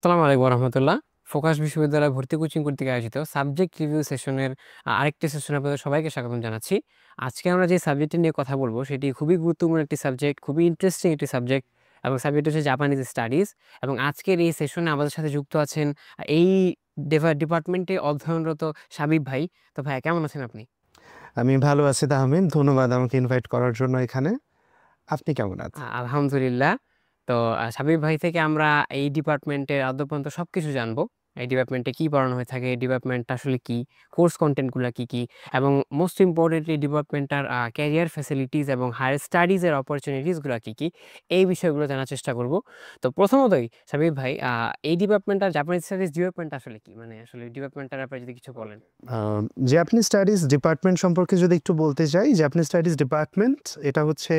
আসসালামু আলাইকুম রহমতুল্লাহ। ফোকাস বিশ্ববিদ্যালয় ভর্তি কোচিং কর্তৃক আয়োজিত সাবজেক্ট রিভিউ সেশনের আরেকটি সেশনে আপনাদের সবাইকে স্বাগতম জানাচ্ছি। আজকে আমরা যে সাবজেক্টটি নিয়ে কথা বলবো সেটি খুবই গুরুত্বপূর্ণ একটি সাবজেক্ট, খুবই ইন্টারেস্টিং একটি সাবজেক্ট, এবং সাবজেক্ট হচ্ছে জাপানিজ স্টাডিজ। এবং আজকের এই সেশনে আমাদের সাথে যুক্ত আছেন এই ডিপার্টমেন্টে অধ্যয়নরত সাবিব ভাই। তো ভাই, কেমন আছেন আপনি? আমি ভালো আছি তাহমিদ, ধন্যবাদ আমাকে ইনভাইট করার জন্য এখানে। আপনি কেমন আছেন? আলহামদুলিল্লাহ। তো সাবির ভাই থেকে আমরা এই ডিপার্টমেন্টের আদ্যপন্ত সবকিছু জানবো। এই ডিপার্টমেন্টে কি পড়ানো হয়ে থাকে, এই ডিপার্টমেন্টটা আসলে কি, কোর্স কন্টেন্টগুলো কি কি, এবং মোস্ট ইম্পর্টেন্টলি ডিপার্টমেন্টার ক্যারিয়ার ফ্যাসিলিটিস এবং হায়ার স্টাডিজের অপরচুনিটিসগুলো কি কি, এই বিষয়গুলো জানার চেষ্টা করব। তো প্রথমতই সাবির ভাই, এই ডিপার্টমেন্টটা জাপানিজ স্টাডিজ ডিপার্টমেন্ট আসলে কি, মানে আসলে ডিপার্টমেন্টটার ব্যাপারে যদি কিছু বলেন। জাপানিজ স্টাডিজ ডিপার্টমেন্ট সম্পর্কে যদি একটু বলতে চাই, জাপানিজ স্টাডিজ ডিপার্টমেন্ট এটা হচ্ছে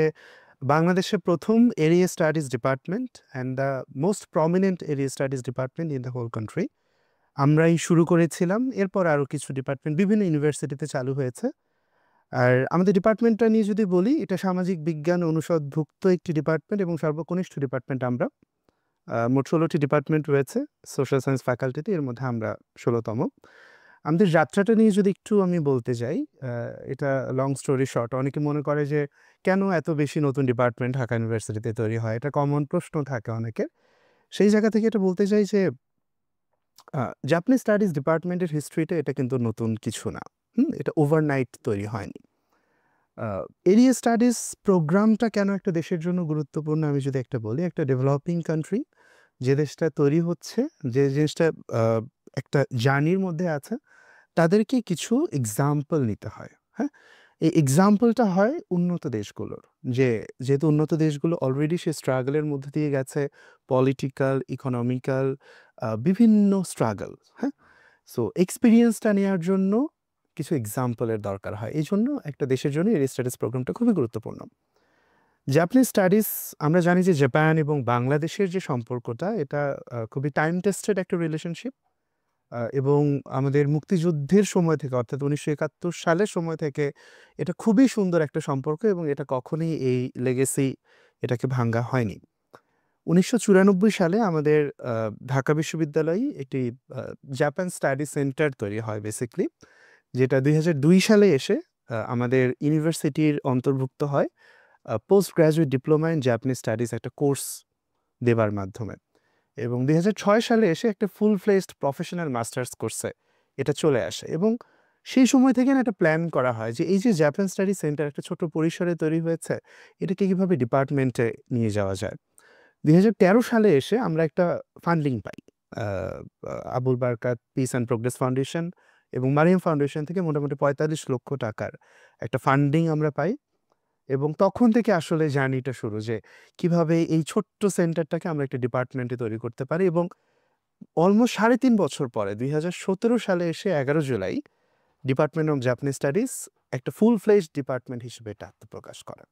বাংলাদেশের প্রথম area studies department and the most prominent area studies department in the whole country. আমরাই শুরু করেছিলাম, এরপর আরও কিছু ডিপার্টমেন্ট বিভিন্ন ইউনিভার্সিটিতে চালু হয়েছে। আর আমাদের ডিপার্টমেন্টটা নিয়ে যদি বলি, এটা সামাজিক বিজ্ঞান অনুষদভুক্ত একটি ডিপার্টমেন্ট এবং সর্বকনিষ্ঠ ডিপার্টমেন্ট আমরা। মোট ১৬টি ডিপার্টমেন্ট রয়েছে সোশ্যাল সায়েন্স ফ্যাকাল্টিতে, এর মধ্যে আমরা ১৬তম। আমাদের যাত্রাটা নিয়ে যদি একটু আমি বলতে যাই, এটা লং স্টোরি শর্ট। অনেকে মনে করে যে কেন এত বেশি নতুন ডিপার্টমেন্ট ঢাকা ইউনিভার্সিটিতে তৈরি হয়? এটা কমন প্রশ্ন থাকে অনেকের। সেই জায়গা থেকে এটা বলতে চাই যে জাপানিজ স্টাডিজ ডিপার্টমেন্টের হিস্ট্রিটা এটা কিন্তু নতুন কিছু না। এটা ওভারনাইট তৈরি হয়নি। এরিয়া স্টাডিজ প্রোগ্রামটা কেন একটা দেশের জন্য গুরুত্বপূর্ণ আমি যদি একটা বলি, একটা ডেভেলপিং কান্ট্রি যে দেশটা তৈরি হচ্ছে, যে জিনিসটা একটা জার্নির মধ্যে আছে, তাদেরকে কিছু এক্সাম্পল নিতে হয়। হ্যাঁ, এই এক্সাম্পলটা হয় উন্নত দেশগুলোর, যেহেতু উন্নত দেশগুলো অলরেডি সে স্ট্রাগলের মধ্যে দিয়ে গেছে, পলিটিক্যাল, ইকোনমিক্যাল, বিভিন্ন স্ট্রাগল। হ্যাঁ, সো এক্সপিরিয়েন্সটা নেওয়ার জন্য কিছু এক্সাম্পলের দরকার হয়। এই জন্য একটা দেশের জন্য এই স্টাডিজ প্রোগ্রামটা খুবই গুরুত্বপূর্ণ। জাপানিজ স্টাডিজ, আমরা জানি যে জাপান এবং বাংলাদেশের যে সম্পর্কটা, এটা খুবই টাইম টেস্টেড একটা রিলেশনশিপ। এবং আমাদের মুক্তিযুদ্ধের সময় থেকে, অর্থাৎ ১৯৭১ সালের সময় থেকে এটা খুবই সুন্দর একটা সম্পর্ক এবং এটা কখনোই এই লেগেসি এটাকে ভাঙ্গা হয়নি। ১৯৯৪ সালে আমাদের ঢাকা বিশ্ববিদ্যালয়ে একটি জাপান স্টাডি সেন্টার তৈরি হয় বেসিক্যালি, যেটা ২০০২ সালে এসে আমাদের ইউনিভার্সিটির অন্তর্ভুক্ত হয় post graduate diploma in Japanese studies একটা কোর্স দেবার মাধ্যমে। এবং ২০০৬ সালে এসে একটা ফুল ফ্লেজড প্রফেশনাল মাস্টার্স কোর্সে এটা চলে আসে। এবং সেই সময় থেকে না একটা প্ল্যান করা হয় যে এই যে জাপান স্টাডি সেন্টার একটা ছোট পরিসরে তৈরি হয়েছে, এটাকে কীভাবে ডিপার্টমেন্টে নিয়ে যাওয়া যায়। ২০১৩ সালে এসে আমরা একটা funding pi. A a Abul Barkat piece and progress foundation এবং মারিয়াম ফাউন্ডেশন থেকে মোটামুটি ৪৫ লক্ষ টাকার একটা ফান্ডিং আমরা পাই। এবং তখন থেকে আসলে জার্নিটা শুরু, যে কিভাবে এই ছোট্ট সেন্টারটাকে আমরা একটা ডিপার্টমেন্টে তৈরি করতে পারি। এবং অলমোস্ট ৩.৫ বছর পরে ২০১৭ সালে এসে ১১ July department of Japanese studies একটা ফুল ফ্লেজড ডিপার্টমেন্ট হিসেবে এটা আত্মপ্রকাশ করে।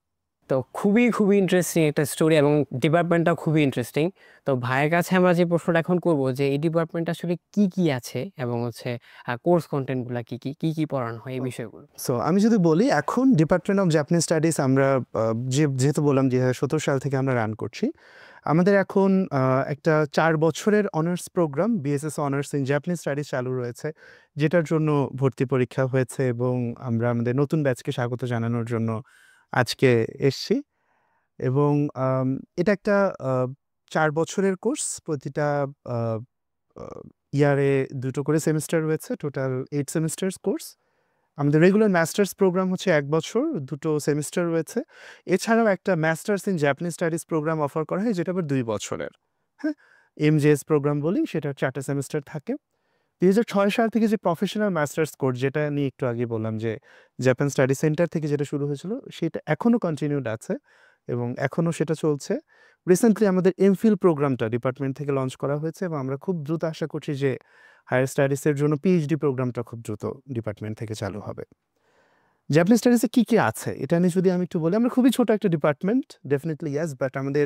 তো খুবই খুবই ইন্টারেস্টিং একটা স্টোরি, এবং ডিপার্টমেন্টটাও খুবই ইন্টারেস্টিং। তো ভাইয়ের কাছে আমরা যে প্রশ্নটা এখন করব, যে এই ডিপার্টমেন্ট আসলে কি কি আছে, এবং হচ্ছে কোর্স কন্টেন্টগুলো কি কি কি কি পড়ানো হয়, এই বিষয়গুলো। সো আমি যদি বলি, এখন ডিপার্টমেন্ট অফ জাপানিজ স্টাডিজ আমরা যেহেতু বললাম ২০১৭ সাল থেকে আমরা রান করছি, আমাদের এখন একটা ৪ বছরের honours programme BSS honours in Japanese studies চালু রয়েছে, যেটার জন্য ভর্তি পরীক্ষা হয়েছে এবং আমরা আমাদের নতুন ব্যাচকে স্বাগত জানানোর জন্য আজকে এসছি। এবং এটা একটা আ ৪ বছরের কোর্স। প্রতিটা আ আ ইয়ারে ২ টো করে সেমেস্টার রয়েছে। Total ৮ semesters course. আমাদের রেগুলার মাস্টার্স প্রোগ্রাম হচ্ছে ১ বছর, ২ টো সেমেস্টার রয়েছে। এছাড়াও একটা masters in Japanese studies programme offer করা হয়, যেটা আবার ২ বছরের। হ্যাঁ? এমজেএস প্রোগ্রাম বলি, সেটার ৪ টা সেমেস্টার থাকে। ২০০৬ সাল থেকে যে প্রফেশনাল মাস্টার্স কোর্স, যেটা নিয়ে একটু আগে বললাম যে জাপান স্টাডি সেন্টার থেকে যেটা শুরু হয়েছিল, সেটা এখনো কন্টিনিউড আছে এবং এখনো সেটা চলছে। রিসেন্টলি আমাদের এমফিল প্রোগ্রামটা ডিপার্টমেন্ট থেকে লঞ্চ করা হয়েছে এবং আমরা খুব দ্রুত আশা করছি যে হায়ার স্টাডিজের জন্য পিএইচডি প্রোগ্রামটা খুব দ্রুত ডিপার্টমেন্ট থেকে চালু হবে। জাপানিজ স্টাডিজে কি কি আছে এটা নিয়ে যদি আমি একটু বলি, আমরা খুবই ছোট একটা ডিপার্টমেন্ট, ডেফিনিটলি ইয়েস, বাট আমাদের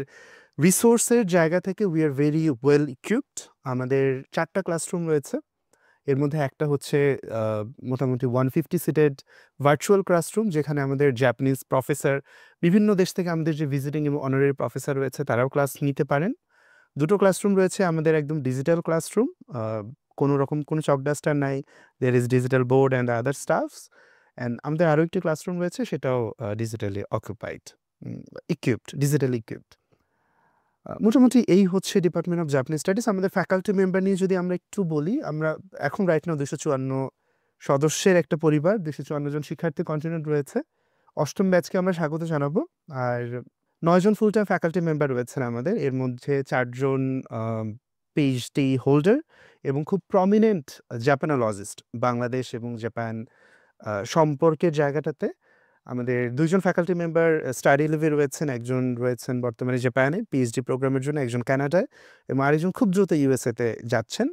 রিসোর্সের জায়গা থেকে we are very well equipped. আমাদের ৪ টা ক্লাসরুম রয়েছে। এর মধ্যে একটা হচ্ছে আ মোটামুটি 150 সিটেড ভার্চুয়াল ক্লাসরুম, যেখানে আমাদের জাপানিজ প্রফেসর, বিভিন্ন দেশ থেকে আমাদের যে ভিজিটিং এবং অনারারি প্রফেসর রয়েছে, তারাও ক্লাস নিতে পারেন। দুটো ক্লাসরুম রয়েছে আমাদের, একদম ডিজিটাল ক্লাসরুম, কোনো রকম কোনো চক ডাস্টার নাই, there is digital board and other stuffs. And আমাদের আরও একটি ক্লাসরুম রয়েছে, সেটাও digitally occupied, equipped, digitally equipped. মোটামুটি এই হচ্ছে ডিপার্টমেন্ট অফ জাপানিজ স্টাডিজ। আমাদের ফ্যাকাল্টি মেম্বার নিয়ে যদি আমরা একটু বলি, আমরা এখন রাইট নাও 254 সদস্যের একটা পরিবার, 254 জন শিক্ষার্থী কন্টিনিউড রয়েছে। 8ম ব্যাচকে আমরা স্বাগত জানাবো। আর 9 জন ফুল টাইম ফ্যাকাল্টি মেম্বার রয়েছেন আমাদের, এর মধ্যে 4 জন পিএইচডি হোল্ডার এবং খুব প্রমিনেন্ট জাপানোলজিস্ট। বাংলাদেশ এবং জাপান সম্পর্কের জায়গাটাতে আমাদের 2 জন ফ্যাকাল্টি মেম্বার স্টাডি লিভে রয়েছেন, একজন রয়েছেন বর্তমানে জাপানে পিএইচডি প্রোগ্রামের জন্য, একজন কানাডায়, এবং আরেকজন খুব দ্রুত ইউএসএতে যাচ্ছেন।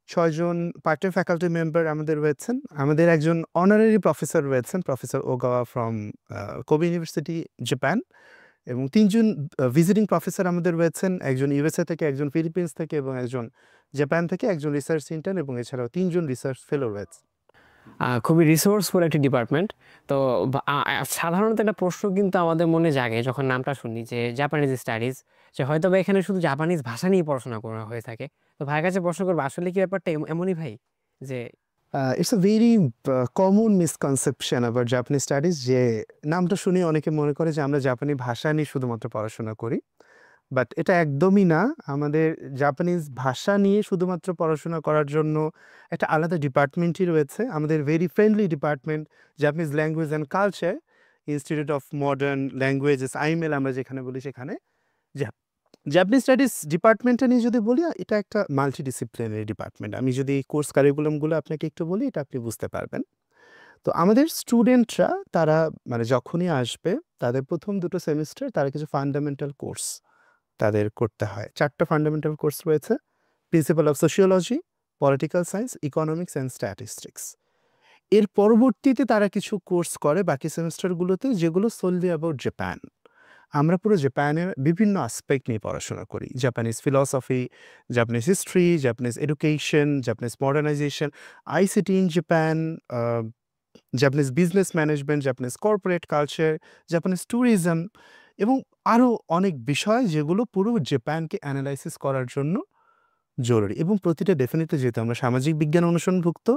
6 জন পার্ট টাইম ফ্যাকাল্টি মেম্বার আমাদের রয়েছেন। আমাদের একজন অনারারি প্রফেসর রয়েছেন, professor Ogawa from Kobe University, Japan, এবং 3 জন ভিজিটিং প্রফেসর আমাদের রয়েছেন, একজন ইউএসএ থেকে, একজন ফিলিপিন্স থেকে এবং একজন জাপান থেকে, একজন রিসার্চ ইন্টার্ন, এবং এছাড়াও 3 জন রিসার্চ ফেলো রয়েছে। খুবই রিসোর্সফুল একটি ডিপার্টমেন্ট। তো সাধারণত একটা প্রশ্ন কিন্তু আমাদের মনে জাগে যখন নামটা শুনি যে জাপানিজ স্টাডিজ, যে হয়তো বা এখানে শুধু জাপানিজ ভাষা নিয়ে পড়াশোনা করা হয়ে থাকে। তো ভাইয়ের কাছে প্রশ্ন করবো, আসলে কি ব্যাপারটা এমনই ভাই যে it's a very common misconception about Japanese studies, যে নামটা শুনে অনেকে মনে করে যে আমরা জাপানি ভাষা নিয়ে শুধুমাত্র পড়াশোনা করি, বাট এটা একদমই না। আমাদের জাপানিজ ভাষা নিয়ে শুধুমাত্র পড়াশোনা করার জন্য একটা আলাদা ডিপার্টমেন্টই রয়েছে। আমাদের very friendly department, Japanese language and culture institute of modern languages, আইমেল আমরা যেখানে বলি, সেখানে জাপানিজ স্টাডিজ ডিপার্টমেন্টটা নিয়ে যদি বলি, এটা একটা মাল্টিডিসিপ্লিনারি ডিপার্টমেন্ট। আমি যদি কোর্স কারিকুলামগুলো আপনাকে একটু বলি, এটা আপনি বুঝতে পারবেন। তো আমাদের স্টুডেন্টরা, তারা মানে যখনই আসবে, তাদের প্রথম 2টো সেমিস্টার তারা কিছু ফান্ডামেন্টাল কোর্স তাদের করতে হয়। 4টা ফান্ডামেন্টাল কোর্স রয়েছে: principal of sociology, political science, economics and statistics. এর পরবর্তীতে তারা কিছু কোর্স করে বাকি সেমিস্টারগুলোতে, যেগুলো সোললি অ্যাবাউট জাপান। আমরা পুরো জাপানের বিভিন্ন আসপেক্ট নিয়ে পড়াশোনা করি: Japanese philosophy, Japanese history, Japanese education, Japanese modernisation, ICT in Japan, Japanese business management, Japanese corporate culture, Japanese tourism, এবং আরও অনেক বিষয় যেগুলো পুরো জাপানকে অ্যানালাইসিস করার জন্য জরুরি। এবং প্রতিটা ডেফিনেটলি, যেহেতু আমরা সামাজিক বিজ্ঞান অনুষণভুক্ত,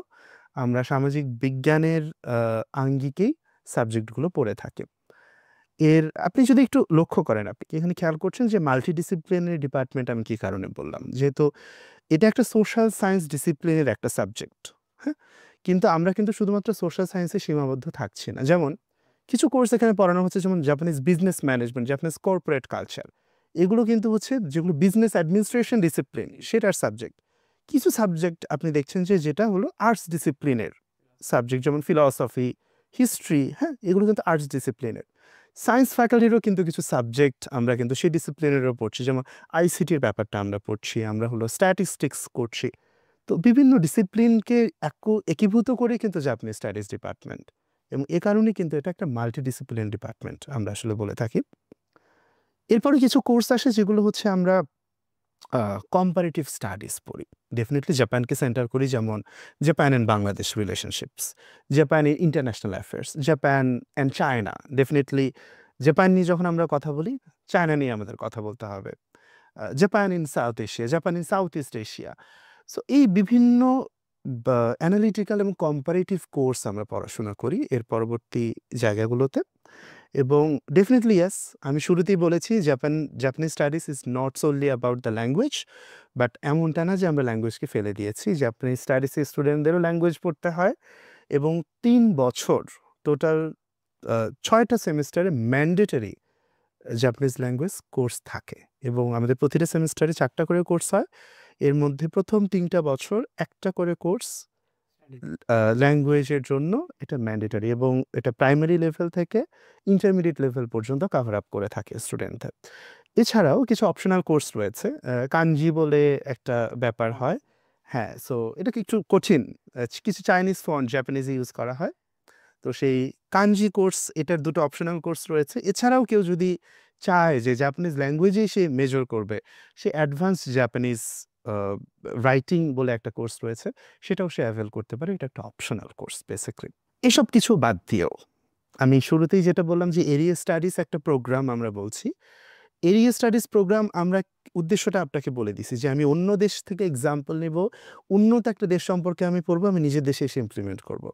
আমরা সামাজিক বিজ্ঞানের আঙ্গিকেই সাবজেক্টগুলো পড়ে থাকি। এর আপনি যদি একটু লক্ষ্য করেন, আপনি কি এখানে খেয়াল করছেন যে মাল্টিডিসিপ্লিনারি ডিপার্টমেন্ট আমি কী কারণে বললাম? যেহেতু এটা একটা সোশ্যাল সায়েন্স ডিসিপ্লিনের একটা সাবজেক্ট, হ্যাঁ? কিন্তু আমরা কিন্তু শুধুমাত্র সোশ্যাল সায়েন্সে সীমাবদ্ধ থাকছি না। যেমন কিছু কোর্স এখানে পড়ানো হচ্ছে, যেমন Japanese business management, Japanese corporate culture. এগুলো কিন্তু হচ্ছে যেগুলো বিজনেস অ্যাডমিনিস্ট্রেশন ডিসিপ্লিন, সেটার সাবজেক্ট। কিছু সাবজেক্ট আপনি দেখছেন যে যেটা হলো আর্টস ডিসিপ্লিনের সাবজেক্ট, যেমন ফিলসফি, হিস্ট্রি, হ্যাঁ? এগুলো কিন্তু আর্টস ডিসিপ্লিনের। সায়েন্স ফ্যাকাল্টিরও কিন্তু কিছু সাবজেক্ট আমরা কিন্তু সেই ডিসিপ্লিনেরও পড়ছি, যেমন আইসিটির ব্যাপারটা আমরা পড়ছি, আমরা হলো স্ট্যাটিস্টিক্স করছি। তো বিভিন্ন ডিসিপ্লিনকে একীভূত করে কিন্তু জাপানিজ স্টাডিজ ডিপার্টমেন্ট, এবং এ কারণেই কিন্তু এটা একটা মাল্টিডিসিপ্লিন ডিপার্টমেন্ট আমরা আসলে বলে থাকি। এরপরে কিছু কোর্স আসে যেগুলো হচ্ছে আমরা কম্পারেটিভ স্টাডিজ পড়ি। ডেফিনেটলি জাপানকে সেন্টার করি, যেমন Japan and Bangladesh relationships, Japan in international affairs, Japan and China. Definitely Japan নিয়ে যখন আমরা কথা বলি, চায়না নিয়ে আমাদের কথা বলতে হবে। Japan in south Asia, Japan in south east Asia. So এই বিভিন্ন অ্যানালিটিক্যাল এবং কম্পারেটিভ কোর্স আমরা পড়াশোনা করি এর পরবর্তী জায়গাগুলোতে। এবং ডেফিনেটলি ইয়েস, আমি শুরুতেই বলেছি Japanese studies is not solely about the language, but এমনটা না যে আমরা ল্যাঙ্গুয়েজকে ফেলে দিয়েছি। জাপানিজ স্টাডিজের স্টুডেন্টদেরও ল্যাঙ্গুয়েজ পড়তে হয়, এবং 3 বছর টোটাল 6টা সেমিস্টারে ম্যান্ডেটরি জাপানিজ ল্যাঙ্গুয়েজ কোর্স থাকে, এবং আমাদের প্রতিটা সেমিস্টারে 4টা করে কোর্স হয়। এর মধ্যে প্রথম 3টা বছর একটা করে কোর্স ল্যাঙ্গুয়েজের জন্য এটা ম্যান্ডেটরি, এবং এটা প্রাইমারি লেভেল থেকে ইন্টারমিডিয়েট লেভেল পর্যন্ত কভার আপ করে থাকে স্টুডেন্টদের। এছাড়াও কিছু অপশনাল কোর্স রয়েছে, কানজি বলে একটা ব্যাপার হয়, হ্যাঁ? সো এটা কি একটু কঠিন, কিছু চাইনিজ ফন্ট জাপানিজে ইউজ করা হয়। তো সেই কানজি কোর্স, এটার 2টো অপশনাল কোর্স রয়েছে। এছাড়াও কেউ যদি চায় যে জাপানিজ ল্যাঙ্গুয়েজেই সে মেজর করবে, সে অ্যাডভান্স জাপানিজ রাইটিং বলে একটা কোর্স রয়েছে, সেটাও সে অ্যাভেল করতে পারে। এটা একটা অপশনাল কোর্স বেসিক্যালি। এসব কিছু বাদ দিয়েও আমি শুরুতেই যেটা বললাম যে এরিয়া স্টাডিজ একটা প্রোগ্রাম আমরা বলছি, এরিয়া স্টাডিজ প্রোগ্রাম আমরা উদ্দেশ্যটা আপনাকে বলে দিছি যে আমি অন্য দেশ থেকে এক্সাম্পল নেব, উন্নত একটা দেশ সম্পর্কে আমি পড়বো, আমি নিজের দেশে এসে ইমপ্লিমেন্ট করব।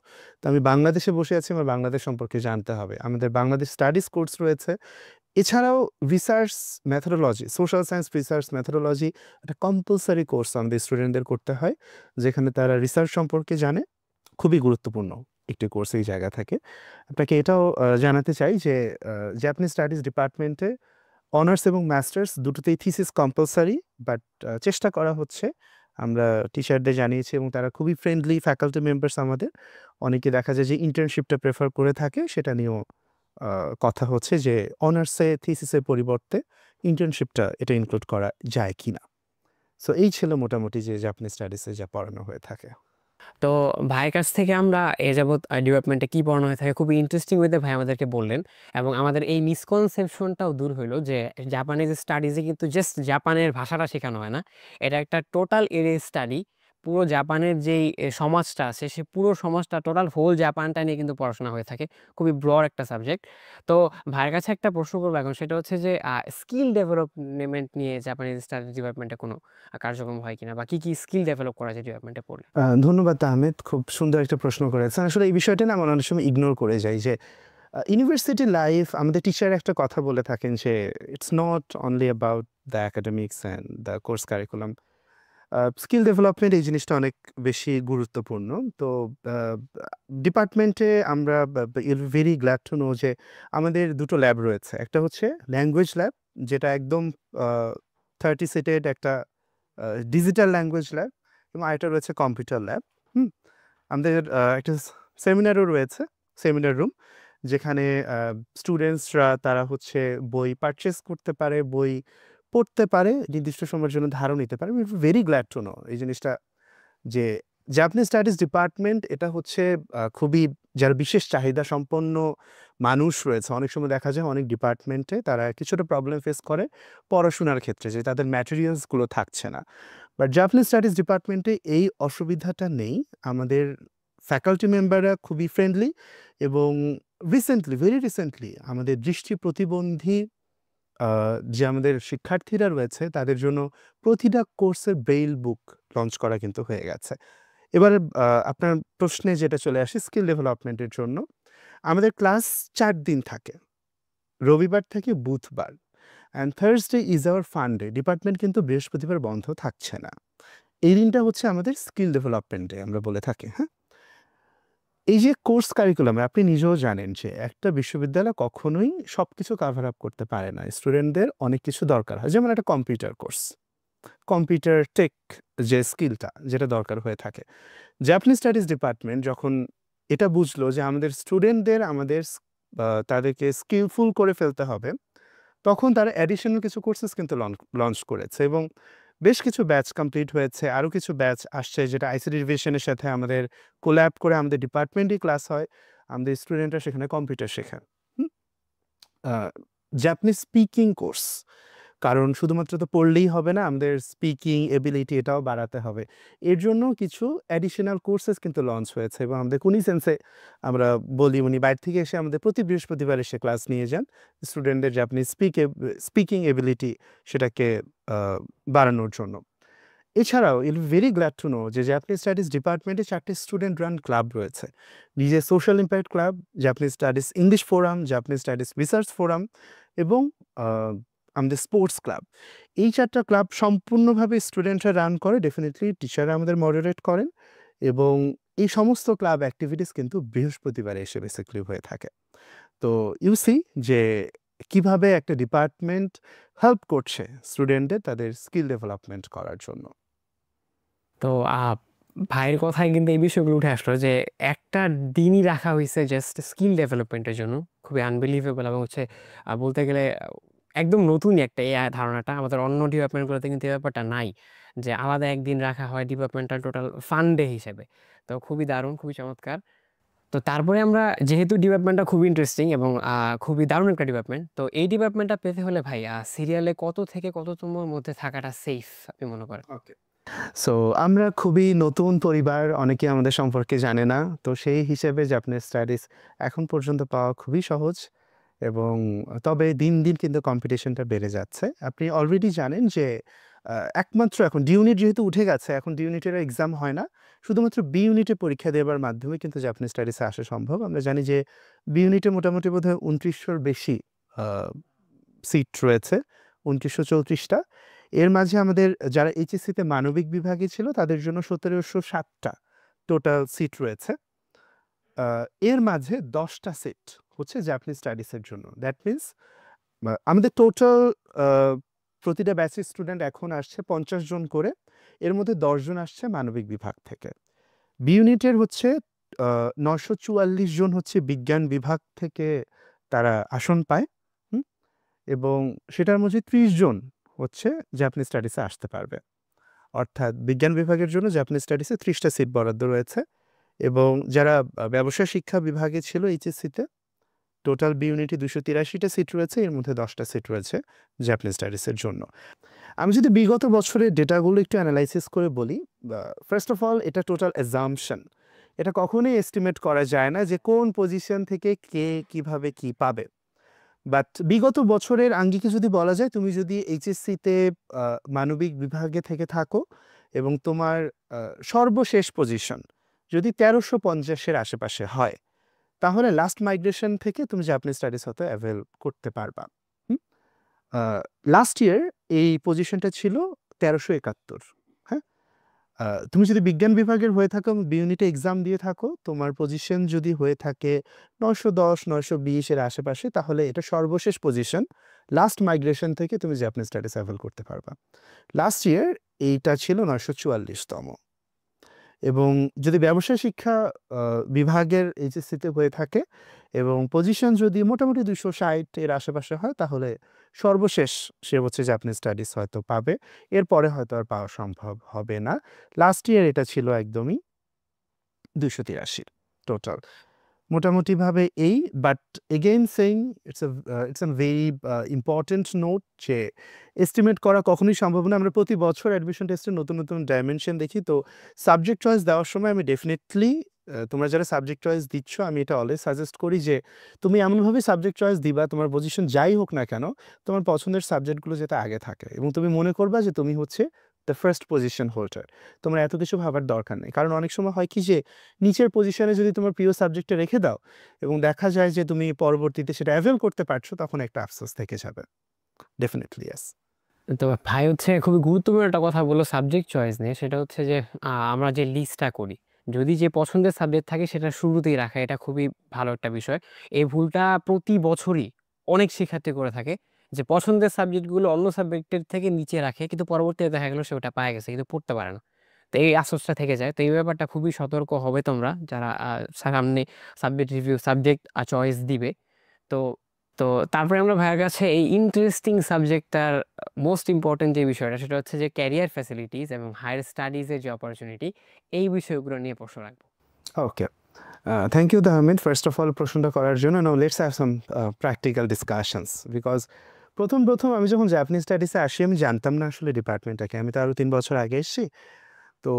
তো আমি বাংলাদেশে বসে আছি, আমার বাংলাদেশ সম্পর্কে জানতে হবে, আমাদের বাংলাদেশ স্টাডিজ কোর্স রয়েছে। এছাড়াও research methodology, social science research methodology একটা কম্পালসারি কোর্স আমাদের স্টুডেন্টদের করতে হয়, যেখানে তারা রিসার্চ সম্পর্কে জানে। খুবই গুরুত্বপূর্ণ একটি কোর্স এই জায়গা থেকে। আপনাকে এটাও জানাতে চাই যে জাপানিজ স্টাডিজ ডিপার্টমেন্টে অনার্স এবং মাস্টার্স দুটোতেই থিসিস কম্পালসারি, বাট চেষ্টা করা হচ্ছে। আমরা টিচারদের জানিয়েছি এবং তারা খুবই ফ্রেন্ডলি ফ্যাকাল্টি মেম্বার্স আমাদের। অনেকে দেখা যায় যে ইন্টার্নশিপটা প্রেফার করে থাকে, সেটা নিয়েও কথা হচ্ছে যে অনার্সে থিসিসের পরিবর্তে ইন্টার্নশিপটা এটা ইনক্লুড করা যায় কিনা। সো এই ছিল মোটামুটি যে জাপানিজ স্টাডিজে যা পড়ানো হয়ে থাকে। তো ভাইয়ের কাছ থেকে আমরা এ যাবৎ ডিপার্টমেন্টে কি পড়ানো হয়ে থাকে খুবই ইন্টারেস্টিং ওয়েতে ভাই আমাদেরকে বললেন, এবং আমাদের এই মিসকনসেপশনটাও দূর হইলো যে জাপানিজ স্টাডিজে কিন্তু জাস্ট জাপানের ভাষাটা শেখানো হয় না, এটা একটা টোটাল এরিয়া স্টাডি। পুরো জাপানের যেই সমাজটা আছে, সে পুরো সমাজটা টোটাল হোল জাপানটা নিয়ে কিন্তু পড়াশোনা হয়ে থাকে। খুবই ব্রড একটা সাবজেক্ট। তো ভাইয়ের কাছে একটা প্রশ্ন করবো এখন, সেটা হচ্ছে যে স্কিল ডেভেলপমেন্ট নিয়ে জাপানিজ স্টাডিজ ডিপার্টমেন্টে কোনো কার্যক্রম হয় কিনা, বা কি কি স্কিল ডেভেলপ করা যায় ডিপার্টমেন্টে পড়লে? ধন্যবাদ আহমেদ, খুব সুন্দর একটা প্রশ্ন করেছেন। আসলে এই বিষয়টা না আমরা অনেক সময় ইগনোর করে যাই যে ইউনিভার্সিটি লাইফ, আমাদের টিচার একটা কথা বলে থাকেন যে it's not only about the academics and the course curriculum. Skill development এই জিনিসটা অনেক বেশি গুরুত্বপূর্ণ। তো ডিপার্টমেন্টে আমরা ভেরি গ্ল্যাড টু নো যে আমাদের দুটো ল্যাব রয়েছে। একটা হচ্ছে ল্যাঙ্গুয়েজ ল্যাব, যেটা একদম 30 সিটেড একটা ডিজিটাল ল্যাঙ্গুয়েজ ল্যাব, এবং আরেকটা রয়েছে কম্পিউটার ল্যাব। আমাদের একটা সেমিনারও রয়েছে, সেমিনার রুম, যেখানে স্টুডেন্টসরা তারা হচ্ছে বই পারচেস করতে পারে, বই পড়তে পারে, নির্দিষ্ট সময়ের জন্য ধারও নিতে পারে। ভেরি গ্ল্যাড টু নো এই জিনিসটা যে জাপানিজ স্টাডিজ ডিপার্টমেন্ট এটা হচ্ছে খুবই, যারা বিশেষ চাহিদা সম্পন্ন মানুষ রয়েছে, অনেক সময় দেখা যায় অনেক ডিপার্টমেন্টে তারা কিছুটা প্রবলেম ফেস করে পড়াশোনার ক্ষেত্রে, যে তাদের ম্যাটেরিয়ালসগুলো থাকছে না। বাট জাপানিজ স্টাডিজ ডিপার্টমেন্টে এই অসুবিধাটা নেই। আমাদের ফ্যাকাল্টি মেম্বাররা খুবই ফ্রেন্ডলি, এবং ভেরি রিসেন্টলি আমাদের দৃষ্টি প্রতিবন্ধী যে আমাদের শিক্ষার্থীরা রয়েছে তাদের জন্য প্রতিটা কোর্সের ব্রেইল বুক লঞ্চ করা কিন্তু হয়ে গেছে। এবার আপনার প্রশ্নে যেটা চলে আসে স্কিল ডেভেলপমেন্টের জন্য, আমাদের ক্লাস 4 দিন থাকে, রবিবার থেকে বুধবার, and Thursday is our fun day. Department কিন্তু বৃহস্পতিবার বন্ধ থাকছে না। এই দিনটা হচ্ছে আমাদের স্কিল ডেভেলপমেন্ট ডে আমরা বলে থাকি। হ্যাঁ, এই যে কোর্স কারিকুলামে আপনি নিজেও জানেন যে একটা বিশ্ববিদ্যালয় কখনোই সবকিছু কাভার আপ করতে পারে না, স্টুডেন্টদের অনেক কিছু দরকার হয়। যেমন একটা কম্পিউটার কোর্স, কম্পিউটার টেক যে স্কিলটা যেটা দরকার হয়ে থাকে, জাপানিজ স্টাডিজ ডিপার্টমেন্ট যখন এটা বুঝলো যে আমাদের স্টুডেন্টদের তাদেরকে স্কিলফুল করে ফেলতে হবে, তখন তারা অ্যাডিশনাল কিছু কোর্সেস কিন্তু লঞ্চ করেছে, এবং বেশ কিছু ব্যাচ কমপ্লিট হয়েছে, আরও কিছু ব্যাচ আসছে, যেটা আইসিটি ডিভিশনের সাথে আমাদের কোল্যাব করে আমাদের ডিপার্টমেন্টই ক্লাস হয়, আমাদের স্টুডেন্টরা সেখানে কম্পিউটার শেখান। জাপানিজ স্পিকিং কোর্স, কারণ শুধুমাত্র তো পড়লেই হবে না, আমাদের স্পিকিং এবিলিটি এটাও বাড়াতে হবে। এর জন্য কিছু অ্যাডিশনাল কোর্সেস কিন্তু লঞ্চ হয়েছে, এবং আমাদের কুনিসেন্সে আমরা বলি উনি বাইরে থেকে এসে আমাদের প্রতি বৃহস্পতিবার এসে ক্লাস নিয়ে যান স্টুডেন্টদের জাপানিজ স্পিকিং এবিলিটি সেটাকে বাড়ানোর জন্য। এছাড়াও ভেরি গ্ল্যাড টু নো যে জাপানিজ স্টাডিজ ডিপার্টমেন্টে 4টি স্টুডেন্ট রান ক্লাব রয়েছে, নিজের social impact club, Japanese studies English forum, Japanese studies research forum, এবং আমাদের স্পোর্টস ক্লাব। এই 4টা ক্লাব সম্পূর্ণভাবে স্টুডেন্টরা রান করে, ডেফিনেটলি টিচাররা আমাদের মডারেট করেন, এবং এই সমস্ত ক্লাব অ্যাক্টিভিটিস কিন্তু বৃহস্পতিবারে এসে বেসিক্যালি হয়ে থাকে। তো ইউ সি যে কিভাবে একটা ডিপার্টমেন্ট হেল্প করছে স্টুডেন্টদের তাদের স্কিল ডেভেলপমেন্ট করার জন্য। তো ভাইয়ের কথায় কিন্তু এই বিষয়গুলো উঠে আসলো যে একটা দিনই রাখা হয়েছে জাস্ট স্কিল ডেভেলপমেন্টের জন্য, খুবই আনবিলিভেবল, এবং হচ্ছে বলতে গেলে একদম নতুনই একটা এই ধারণাটা। আমাদের অন্য ডিপার্টমেন্টগুলোতে কিন্তু এই ব্যাপারটা নাই যে আলাদা একদিন রাখা হয় ডিপার্টমেন্টাল টোটাল ফান ডে হিসেবে। তো খুবই দারুণ, খুবই চমৎকার। তো তারপরে আমরা, যেহেতু ডিপার্টমেন্টটা খুবই ইন্টারেস্টিং এবং খুবই দারুণ একটা ডিপার্টমেন্ট, তো এই ডিপার্টমেন্টটা পেতে হলে ভাই সিরিয়ালে কত থেকে কততমের মধ্যে থাকাটা সেফ আপনি মনে করেন? ওকে, সো আমরা খুবই নতুন পরিবার, অনেকে আমাদের সম্পর্কে জানে না, তো সেই হিসেবে জাপানিজ স্টাডিজ এখন পর্যন্ত পাওয়া খুবই সহজ, এবং তবে দিন দিন কিন্তু কম্পিটিশনটা বেড়ে যাচ্ছে। আপনি অলরেডি জানেন যে একমাত্র এখন ডি ইউনিট যেহেতু উঠে গেছে, এখন ডি ইউনিটের এক্সাম হয় না। শুধুমাত্র বি ইউনিটে পরীক্ষা দেবার মাধ্যমে কিন্তু জাপানিজ স্টাডিজে আসা সম্ভব। আমরা জানি যে বি ইউনিটে মোটামুটি বোধহয় ২৯০০-র বেশি সিট রয়েছে, ২৯৩৪টা। এর মাঝে আমাদের যারা এইচএসসিতে মানবিক বিভাগে ছিল তাদের জন্য ১৭০৭টা টোটাল সিট রয়েছে। এর মাঝে ১০টা সিট হচ্ছে জাপানিজ স্টাডিজের জন্য। দ্যাট মিনস আমাদের টোটাল প্রতিটা ব্যাচের স্টুডেন্ট এখন আসছে ৫০ জন করে। এর মধ্যে ১০ জন আসছে মানবিক বিভাগ থেকে। বি ইউনিটের হচ্ছে ৯৪৪ জন হচ্ছে বিজ্ঞান বিভাগ থেকে তারা আসন পায়। হুম? এবং সেটার মধ্যে ৩০ জন হচ্ছে জাপানিজ স্টাডিজে আসতে পারবে। অর্থাৎ বিজ্ঞান বিভাগের জন্য জাপানিজ স্টাডিজে ৩০টা সিট বরাদ্দ রয়েছে এবং যারা ব্যবসায় শিক্ষা বিভাগে ছিল এইচএসসিতে টোটাল বি ইউনিটে ২৮৩টা সিট রয়েছে, এর মধ্যে ১০টা সিট রয়েছে জাপানিজ স্টাডিজের জন্য। আমি যদি বিগত বছরের ডেটাগুলো একটু অ্যানালাইসিস করে বলি, ফার্স্ট অফ অল এটা টোটাল অ্যাজাম্পশন। এটা কখনোই এস্টিমেট করা যায় না যে কোন পজিশন থেকে কে কিভাবে কি পাবে। বাট বিগত বছরের আঙ্গিকে যদি বলা যায়, তুমি যদি এইচএসসিতে মানবিক বিভাগে থেকে থাকো এবং তোমার সর্বশেষ পজিশন যদি ১৩৫০-এর আশেপাশে হয়, তাহলে লাস্ট মাইগ্রেশন থেকে তুমি জাপানিজ স্টাডিজ হয়তো অ্যাভেল করতে পারবা। লাস্ট ইয়ার এই পজিশনটা ছিল ১৩৭১। হ্যাঁ, তুমি যদি বিজ্ঞান বিভাগের হয়ে থাকো, বি ইউনিটে এক্সাম দিয়ে থাকো, তোমার পজিশন যদি হয়ে থাকে ৯১০, ৯২০-এর আশেপাশে, তাহলে এটা সর্বশেষ পজিশন। লাস্ট মাইগ্রেশন থেকে তুমি জাপানিজ স্টাডিজ অ্যাভেল করতে পারবা। লাস্ট ইয়ার এইটা ছিল ৯৪৪তম। এবং যদি ব্যবসায় শিক্ষা বিভাগের এইচএসসিতে হয়ে থাকে এবং পজিশন যদি মোটামুটি ২৬০-এর আশেপাশে হয়, তাহলে সর্বশেষ সে হচ্ছে জাপানিজ স্টাডিজ হয়তো পাবে। এরপরে হয়তো আর পাওয়া সম্ভব হবে না। লাস্ট ইয়ার এটা ছিল একদমই ২৮৩ টোটাল। মোটামুটিভাবে এই। But again saying it's a very important note যে এস্টিমেট করা কখনোই সম্ভব না। আমরা প্রতি বছর অ্যাডমিশন টেস্টে নতুন নতুন ডাইমেনশন দেখি। তো সাবজেক্ট চয়েস দেওয়ার সময় আমি ডেফিনেটলি তোমরা যারা সাবজেক্ট চয়েস দিচ্ছ, আমি এটা অলওয়েজ সাজেস্ট করি যে তুমি এমনভাবে সাবজেক্ট চয়েস দিবা, তোমার পজিশন যাই হোক না কেন, তোমার পছন্দের সাবজেক্টগুলো যাতে আগে থাকে এবং তুমি মনে করবা যে তুমি হচ্ছে দ্য ফার্স্ট পজিশন হোল্ডার। তোমার এত কিছু ভাবার দরকার নেই। কারণ অনেক সময় হয় কি যে নিচের পজিশনে যদি তোমার প্রিয় সাবজেক্টটা রেখে দাও এবং দেখা যায় যে তুমি পরবর্তীতে সেটা অ্যাভেল করতে পারছো, তখন একটা আফসোস থেকে যাবে। Definitely yes. তো ভাই হচ্ছে খুবই গুরুত্বপূর্ণ একটা কথা বললো সাবজেক্ট চয়েস নিয়ে, সেটা হচ্ছে যে আমরা যে লিস্টটা করি, যদি যে পছন্দের সাবজেক্ট থাকে সেটা শুরুতেই রাখা, এটা খুবই ভালো একটা বিষয়। এই ভুলটা প্রতি বছরই অনেক শিক্ষার্থী করে থাকে, যে পছন্দের সাবজেক্টগুলো অন্য সাবজেক্টের থেকে নিচে রাখে, কিন্তু পরবর্তীতে দেখা গেলো সে ওটা পায় গেছে কিন্তু পড়তে পারে না। তো এই আফসোসটা থেকে যায়। তো এই ব্যাপারটা খুবই সতর্ক হবে তোমরা যারা সামনে সাবজেক্ট চয়েস দিবে। তো তো তারপরে আমরা ভাইয়ের কাছে এই ইন্টারেস্টিং সাবজেক্টটার মোস্ট ইম্পর্টেন্ট যে বিষয়টা, সেটা হচ্ছে যে ক্যারিয়ার ফ্যাসিলিটিস এবং হায়ার স্টাডিজের যে অপরচুনিটি, এই বিষয়গুলো নিয়ে প্রশ্ন রাখবো। Okay, thank you Hamid, first of all প্রশ্নটা করার জন্য। Now let's have some practical discussions. Because প্রথম আমি যখন জাপানিজ স্টাডিজে আসি, আমি জানতাম না আসলে ডিপার্টমেন্টটাকে। আমি তো আরও ৩ বছর আগে এসেছি। তো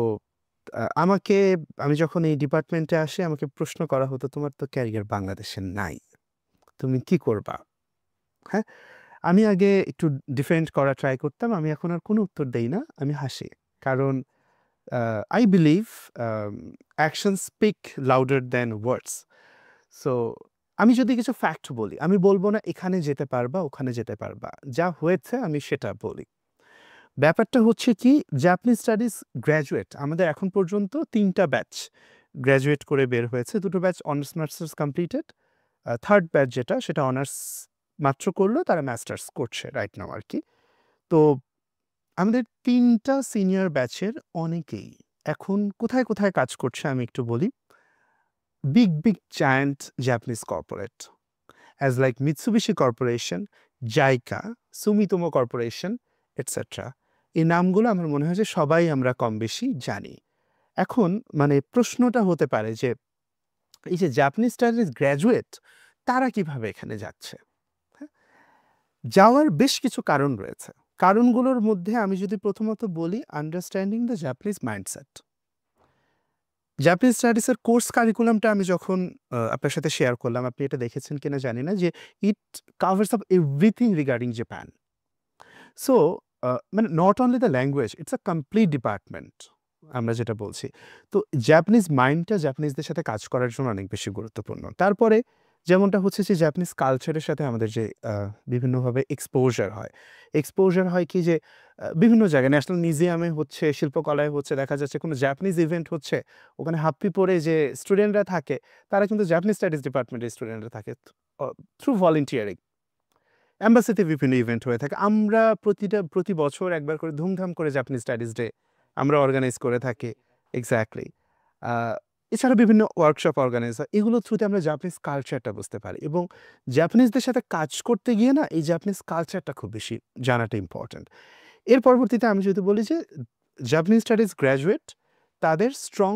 আমি যখন এই ডিপার্টমেন্টে আসি, আমাকে প্রশ্ন করা হতো, তোমার তো ক্যারিয়ার বাংলাদেশে নাই, তুমি কি করবা? হ্যাঁ, আমি আগে একটু ডিফেন্ড করা ট্রাই করতাম। আমি এখন আর কোনো উত্তর দেই না, আমি হাসি। কারণ I believe action speak louder than words. So আমি যদি কিছু ফ্যাক্ট বলি, আমি বলবো না এখানে যেতে পারবা, ওখানে যেতে পারবা। যা হয়েছে আমি সেটা বলি। ব্যাপারটা হচ্ছে কি, জাপানিজ স্টাডিজ গ্র্যাজুয়েট আমাদের এখন পর্যন্ত ৩টা ব্যাচ গ্র্যাজুয়েট করে বের হয়েছে। 2টো batch honours masters completed, third batch যেটা সেটা অনার্স মাত্র করলো, তারা মাস্টার্স করছে রাইট নাও আর কি। তো আমাদের ৩টা সিনিয়র ব্যাচের অনেকেই এখন কোথায় কোথায় কাজ করছে আমি একটু বলি। Big giant Japanese corporate as like Mitsubishi corporation, JICA, Sumitomo corporation etcetera. এই নামগুলো আমার মনে হয় যে সবাই আমরা কম বেশি জানি। এখন প্রশ্নটা হতে পারে যে এই যে জাপানিজ স্টাডিজ গ্র্যাজুয়েট, তারা কিভাবে এখানে যাচ্ছে? হ্যাঁ, যাওয়ার বেশ কিছু কারণ রয়েছে। কারণগুলোর মধ্যে আমি যদি প্রথমত বলি, understanding the Japanese mindset. Japanese স্টাডিজের কোর্স কারিকুলামটা আমি যখন আপনার সাথে শেয়ার করলাম, আপনি এটা দেখেছেন কিনা জানি না, যে it covers up everything regarding Japan. So মানে not only the language, it's a complete department আমরা যেটা বলছি। তো জাপানিজ মাইন্ডটা জাপানিজদের সাথে কাজ করার জন্য অনেক বেশি গুরুত্বপূর্ণ। তারপরে যেমনটা হচ্ছে যে জাপানিজ কালচারের সাথে আমাদের যে বিভিন্নভাবে এক্সপোজার হয় কি যে বিভিন্ন জায়গায় ন্যাশনাল মিউজিয়ামে হচ্ছে, শিল্পকলায় হচ্ছে, দেখা যাচ্ছে কোনো জাপানিজ ইভেন্ট হচ্ছে, ওখানে হাপ্পি পরে যে স্টুডেন্টরা থাকে তারা কিন্তু জাপানিজ স্টাডিজ ডিপার্টমেন্টের স্টুডেন্টরা থাকে, থ্রু ভলেন্টিয়ারিং। অ্যাম্বাসিতে বিভিন্ন ইভেন্ট হয়ে থাকে। আমরা প্রতি বছর একবার করে ধুমধাম করে জাপানিজ স্টাডিজ ডে আমরা অর্গানাইজ করে থাকি। এক্স্যাক্টলি। এছাড়া বিভিন্ন ওয়ার্কশপ অর্গানাইজ হয়। এগুলোর থ্রুতে আমরা জাপানিজ কালচারটা বুঝতে পারি, এবং জাপানিজদের সাথে কাজ করতে গিয়ে না এই জাপানিজ কালচারটা খুব বেশি জানাটা ইম্পর্ট্যান্ট। এর পরবর্তীতে আমি যদি বলি যে জাপানিজ স্টাডিজ গ্র্যাজুয়েট তাদের স্ট্রং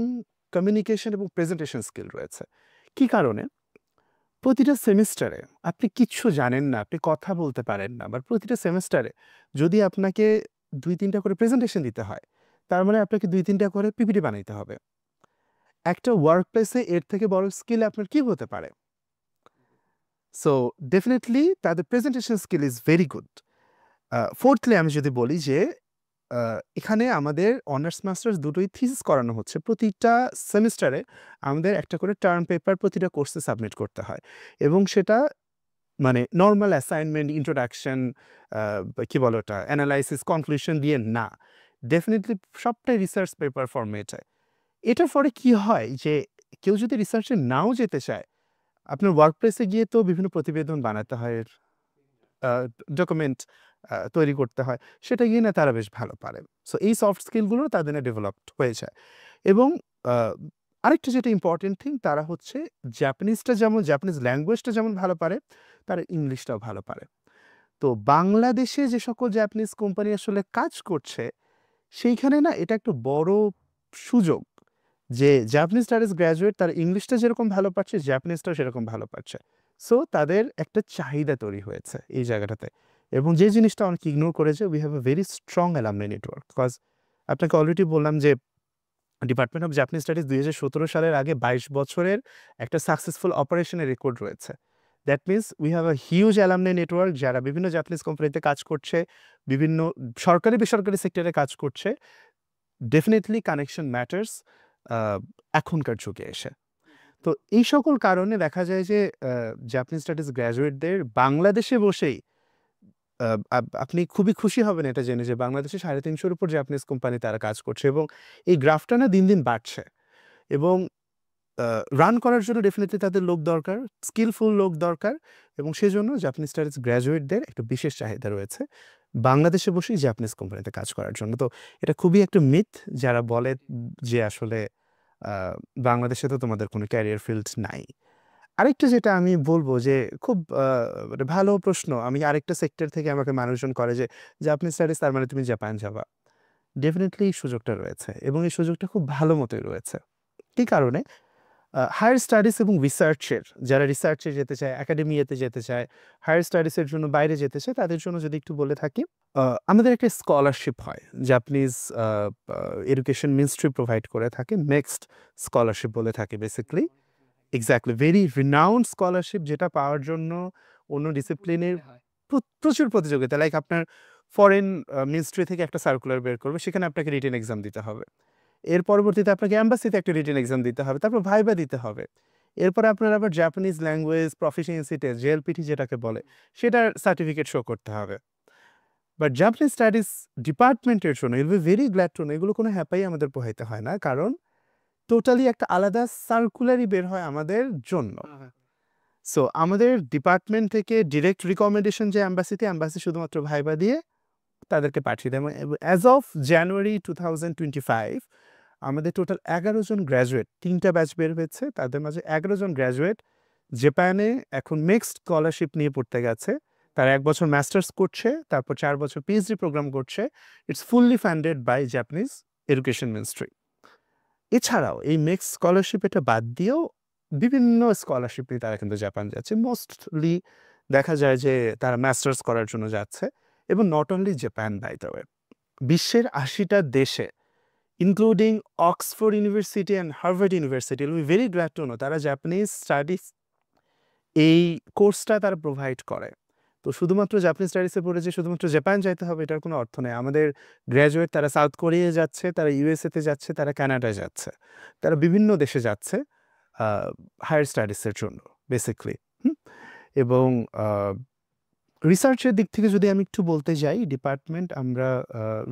কমিউনিকেশন এবং প্রেজেন্টেশন স্কিল রয়েছে। কী কারণে? প্রতিটা সেমিস্টারে আপনি কিচ্ছু জানেন না, আপনি কথা বলতে পারেন না, বাট প্রতিটা সেমেস্টারে যদি আপনাকে ২-৩টা করে প্রেজেন্টেশন দিতে হয়, তার মানে আপনাকে ২-৩টা করে পিপিটি বানাইতে হবে। একটা ওয়ার্ক প্লেসে এর থেকে বড় স্কিল আপনার কি হতে পারে? সো ডেফিনিটলি তাদের presentation skill is very good. Fourthly আমি যদি বলি যে এখানে আমাদের অনার্স মাস্টার্স দুটোই থিসিস করানো হচ্ছে। প্রতিটা সেমিস্টারে আমাদের একটা করে টার্ম পেপার প্রতিটা কোর্সে সাবমিট করতে হয়, এবং সেটা মানে নরমাল অ্যাসাইনমেন্ট, ইন্ট্রোডাকশন, কি বলে ওটা, অ্যানালাইসিস, কনক্লুশন দিয়ে না। ডেফিনিটলি সবটাই রিসার্চ পেপার ফরম্যাটে। এটার ফলে কি হয় যে কেউ যদি রিসার্চে নাও যেতে চায়, আপনার ওয়ার্ক প্লেসে গিয়ে তো বিভিন্ন প্রতিবেদন বানাতে হয়, ডকুমেন্ট তৈরি করতে হয়, সেটা গিয়ে না তারা বেশ ভালো পারে। সো এই সফট স্কিলগুলো তাদের না ডেভেলপড হয়ে যায়। এবং আরেকটা যেটা ইম্পর্টেন্ট থিং, তারা হচ্ছে জাপানিজ ল্যাঙ্গুয়েজটা যেমন ভালো পারে, তারা ইংলিশটাও ভালো পারে। তো বাংলাদেশে যে সকল জাপানিজ কোম্পানি আসলে কাজ করছে, সেইখানে না এটা একটা বড় সুযোগ যে জাপানিজ স্টাডিজ গ্র্যাজুয়েট তারা ইংলিশটা যেরকম ভালো পারছে, জাপানিজটাও সেরকম ভালো পারছে। সো তাদের একটা চাহিদা তৈরি হয়েছে এই জায়গাটাতে, এবং যে জিনিসটা অনেক ইগনোর করেছে, we have a very strong alumni network. Because আপনাকে অলরেডি বললাম যে ডিপার্টমেন্ট অফ জাপানিজ স্টাডিজ ২০১৭ সালের আগে ২২ বছরের একটা সাকসেসফুল অপারেশনের রেকর্ড রয়েছে। That means we have a huge alumni network, যারা বিভিন্ন জাপানিজ কোম্পানিতে কাজ করছে, বিভিন্ন সরকারি বেসরকারি সেক্টরে কাজ করছে। ডেফিনেটলি কানেকশন ম্যাটার্স এখনকার যুগে এসে। তো এই সকল কারণে দেখা যায় যে জাপানিজ স্টাডিজ গ্র্যাজুয়েটদের বাংলাদেশে বসেই আপনি খুবই খুশি হবেন এটা জেনে যে বাংলাদেশে ৩৫০-র উপর জাপানিজ কোম্পানি তারা কাজ করছে, এবং এই গ্রাফটা না দিন দিন বাড়ছে। এবং রান করার জন্য ডেফিনেটলি তাদের লোক দরকার, স্কিলফুল লোক দরকার, এবং সেজন্য জাপানিজ স্টাডিজ গ্র্যাজুয়েটদের একটা বিশেষ চাহিদা রয়েছে বাংলাদেশে বসেই জাপানিজ কোম্পানিতে কাজ করার জন্য। তো এটা খুবই একটা মিথ যারা বলে যে আসলে বাংলাদেশে তো তোমাদের কোনো ক্যারিয়ার ফিল্ড নাই। আরেকটা যেটা আমি বলবো যে খুব মানে ভালো প্রশ্ন, আমি আরেকটা সেক্টর থেকে আমাকে মানুষজন করে যে জাপানিজ স্টাডিজ তার মানে তুমি জাপান যাবা। ডেফিনেটলি এই সুযোগটা রয়েছে, এবং এই সুযোগটা খুব ভালো মতোই রয়েছে। কি কারণে? হায়ার স্টাডিজ এবং রিসার্চের, যারা রিসার্চে যেতে চায়, একাডেমিয়াতে যেতে চায়, হায়ার স্টাডিজের জন্য বাইরে যেতে চায়, তাদের জন্য যদি একটু বলে থাকি, আমাদের একটা স্কলারশিপ হয় জাপানিজ এডুকেশন মিনিস্ট্রি প্রোভাইড করে থাকে, নেক্সট স্কলারশিপ বলে থাকে basically. Exactly, very renowned scholarship, যেটা পাওয়ার জন্য অন্য ডিসিপ্লিনের প্রচুর প্রতিযোগিতা। লাইক আপনার ফরেন মিনিস্ট্রি থেকে একটা সার্কুলার বের করবে, সেখানে আপনাকে রিটেন এক্সাম দিতে হবে। এর পরবর্তীতে আপনাকে অ্যাম্বাসিতে একটা রিটেন এক্সাম দিতে হবে, তারপর ভাইবা দিতে হবে। এরপরে আপনার আবার Japanese language proficiency test, JLPT যেটাকে বলে, সেটার সার্টিফিকেট শো করতে হবে। বাট জাপানিজ স্টাডিজ ডিপার্টমেন্টের জন্য will be very glad to no, এগুলো কোনো হ্যাপাই আমাদের পোহাইতে হয় না, কারণ টোটালি একটা আলাদা সার্কুলারই বের হয় আমাদের জন্য। সো আমাদের ডিপার্টমেন্ট থেকে ডিরেক্ট রিকমেন্ডেশন যে অ্যাম্বাসি শুধুমাত্র ভাইবা দিয়ে তাদেরকে পাঠিয়ে দেয়। অ্যাজ অফ জানুয়ারি 2025 আমাদের টোটাল ১১ জন গ্র্যাজুয়েট, ৩টা ব্যাচ বের হয়েছে, তাদের মাঝে ১১ জন গ্র্যাজুয়েট জাপানে এখন মিক্সড স্কলারশিপ নিয়ে পড়তে গেছে। তারা ১ বছর মাস্টার্স করছে, তারপর ৪ বছর পিএইচডি প্রোগ্রাম করছে। It's fully funded by Japanese education ministry. এছাড়াও এই মিক্সড স্কলারশিপ এটা বাদ দিয়েও বিভিন্ন স্কলারশিপ নিয়ে তারা কিন্তু জাপান যাচ্ছে। মোস্টলি দেখা যায় যে তারা মাস্টার্স করার জন্য যাচ্ছে, এবং not only Japan, by the way, বিশ্বের ৮০টা দেশে including Oxford University and Harvard University. You'll be very glad to know তারা জাপানিজ স্টাডিজ এই কোর্সটা তারা প্রোভাইড করে। তো শুধুমাত্র জাপানিজ স্টাডিজে পড়ে যে শুধুমাত্র জাপান যাইতে হবে এটার কোনো অর্থ নেই। আমাদের গ্র্যাজুয়েট তারা সাউথ কোরিয়া যাচ্ছে, তারা ইউএসএতে যাচ্ছে, তারা কানাডায় যাচ্ছে, তারা বিভিন্ন দেশে যাচ্ছে হায়ার স্টাডিজের জন্য বেসিকলি। এবং রিসার্চের দিক থেকে যদি আমি একটু বলতে যাই, ডিপার্টমেন্ট আমরা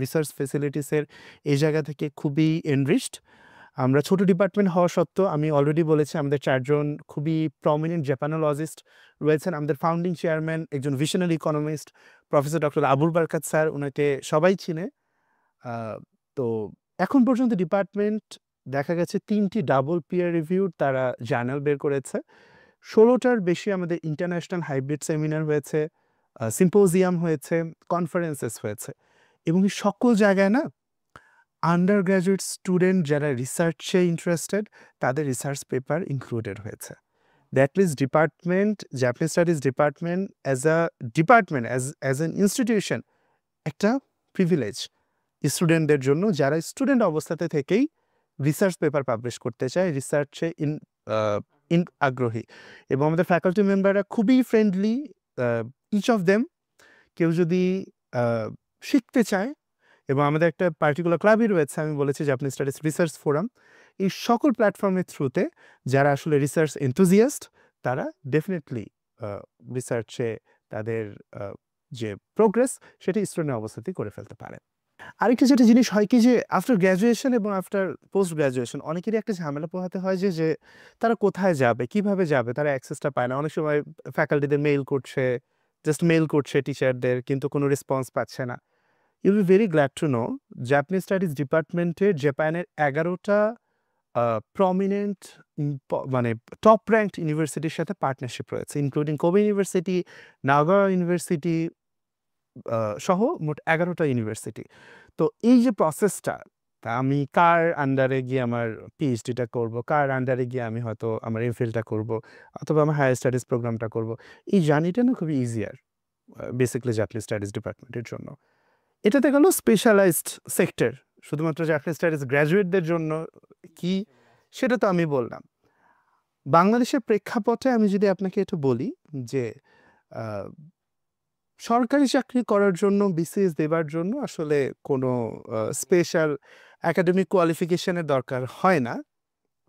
রিসার্চ ফেসিলিটিসের এই জায়গা থেকে খুবই এনরিচড। আমরা ছোট ডিপার্টমেন্ট হওয়া সত্ত্বেও আমি অলরেডি বলেছি আমাদের 4 জন খুবই প্রমিনেন্ট জাপানোলজিস্ট রয়েছেন। আমাদের ফাউন্ডিং চেয়ারম্যান একজন visionary economist professor doctor Abul Barkat sir, ওনাকে সবাই চিনে। তো এখন পর্যন্ত ডিপার্টমেন্ট দেখা গেছে 3টি ডাবল পিয়ার রিভিউড তারা জার্নাল বের করেছে, 16টার বেশি আমাদের ইন্টারন্যাশনাল হাইব্রিড সেমিনার হয়েছে, সিম্পোজিয়াম হয়েছে, কনফারেন্সেস হয়েছে। এবং এই সকল জায়গায় না আন্ডার গ্র্যাজুয়েট স্টুডেন্ট যারা রিসার্চে ইন্টারেস্টেড তাদের রিসার্চ পেপার ইনক্লুডেড হয়েছে। That means department, Japanese studies department as a department as an institution একটা প্রিভিলেজ স্টুডেন্টদের জন্য যারা স্টুডেন্ট অবস্থাতে থেকেই রিসার্চ পেপার পাবলিশ করতে চায়, রিসার্চে আগ্রহী। এবং আমাদের ফ্যাকাল্টি মেম্বাররা খুবই ফ্রেন্ডলি, ইচ অফ দেম। কেউ যদি শিখতে চায়, এবং আমাদের একটা পার্টিকুলার ক্লাবই রয়েছে, আমি বলেছি জাপানিজ স্টাডিজ রিসার্চ ফোরাম, এই সকল প্ল্যাটফর্মের থ্রুতে যারা আসলে রিসার্চ এনথুজিয়াস্ট তারা ডেফিনেটলি রিসার্চে তাদের যে প্রোগ্রেস সেটা স্টুডেন্টের অবস্থাতেই করে ফেলতে পারে। আরেকটা যেটা জিনিস হয় কি যে আফটার গ্র্যাজুয়েশন এবং আফটার পোস্ট গ্র্যাজুয়েশন অনেকেরই একটা ঝামেলা পোহাতে হয় যে তারা কোথায় যাবে, কিভাবে যাবে, তারা অ্যাক্সেসটা পায় না। অনেক সময় ফ্যাকাল্টিদের মেইল করছে, জাস্ট মেইল করছে টিচারদের, কিন্তু কোনো রেসপন্স পাচ্ছে না। You be very glad to know Japanese studies ডিপার্টমেন্টের জাপানের 11টা প্রমিনেন্ট মানে টপ র্যাঙ্কড ইউনিভার্সিটির সাথে পার্টনারশিপ রয়েছে, including Kobe University, Naga University সহ মোট 11টা ইউনিভার্সিটি। তো এই যে প্রসেসটা, তা আমি কার আন্ডারে গিয়ে আমার পিএইচডিটা করব, কার আন্ডারে গিয়ে আমি হয়তো আমার এমফিলটা করব, অথবা আমার হায়ার স্টাডিজ প্রোগ্রামটা করব, এই জার্নিটা না খুবই ইজিয়ার বেসিক্যালি জাপানিজ স্টাডিজ ডিপার্টমেন্টের জন্য। এটাতে গেল স্পেশালাইজড সেক্টর, শুধুমাত্র জাপানিজ স্টাডিজ গ্র্যাজুয়েটদের জন্য কি সেটা তো আমি বললাম। বাংলাদেশের প্রেক্ষাপটে আমি যদি আপনাকে একটু বলি যে সরকারি চাকরি করার জন্য বিসিএস দেবার জন্য আসলে কোনো স্পেশাল একাডেমিক কোয়ালিফিকেশনের দরকার হয় না।